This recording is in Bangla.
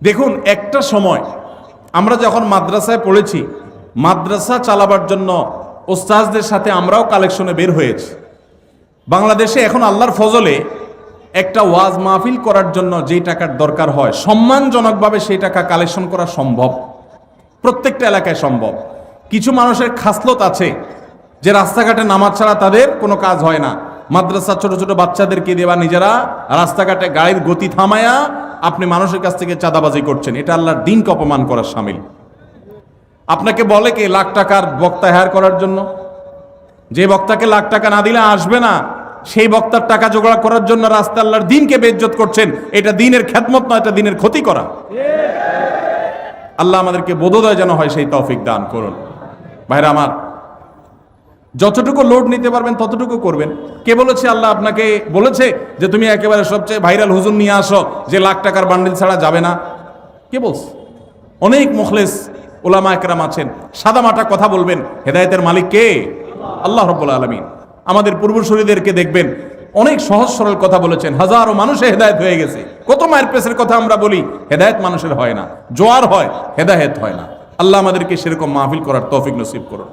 দেখুন, একটা সময় আমরা যখন মাদ্রাসায় পড়েছি, মাদ্রাসা চালাবার জন্য ওস্তাজদের সাথে আমরাও কালেকশনে বের হয়েছি। বাংলাদেশে এখন আল্লাহর ফজলে একটা ওয়াজ মাহফিল করার জন্য যেই টাকার দরকার হয়, সম্মানজনকভাবে সেই টাকা কালেকশন করা সম্ভব, প্রত্যেকটা এলাকায় সম্ভব। কিছু মানুষের খাসলত আছে যে রাস্তাঘাটে নামাজ ছাড়া তাদের কোনো কাজ হয় না। মাদ্রাসা ছোট ছোট বাচ্চাদেরকে দিয়ে বা নিজেরা রাস্তাঘাটে গাড়ির গতি থামায়া আপনি মানুষের কাছ থেকে চাঁদাবাজি করছেন, এটা আল্লাহর দ্বীনকে অপমান করার শামিল। আপনাকে বলে কে লাখ টাকার বক্তা হায়ার করার জন্য? যে বক্তাকে লাখ টাকা না দিলে আসবে না, সেই বক্তার টাকা জোগাড় করার জন্য রাস্তা আল্লাহর দ্বীনকে বেইজ্জত করছেন। এটা দ্বীনের খেদমত নয়, এটা দ্বীনের ক্ষতি করা। আল্লাহ আমাদেরকে বোধোদয় যেন হয় সেই তৌফিক দান করুন। ভাইরা আমার, যতটুকু লোড নিতে পারবেন ততটুকু করবেন। কে বলেছে আল্লাহ আপনাকে বলেছে যে তুমি একেবারে সবচেয়ে ভাইরাল হুজুর নিয়ে আসো যে লাখ টাকার বান্ডিল ছাড়া যাবে না? কে বলছে? অনেক মুখলেস ওলামা একরাম আছেন, সাদামাটা কথা বলবেন। হেদায়েতের মালিক কে? আল্লাহ রাব্বুল আলামিন। আমাদের পূর্বসূরীদেরকে দেখবেন অনেক সহজ সরল কথা বলেছেন, হাজারো মানুষে হেদায়েত হয়ে গেছে। কত মায়ের পেছের কথা আমরা বলি, হেদায়েত মানুষের হয় না, জোয়ার হয়, হেদায়েত হয় না। আল্লাহ আমাদেরকে সেরকম মাহফিল করার তৌফিক নসিব করুন।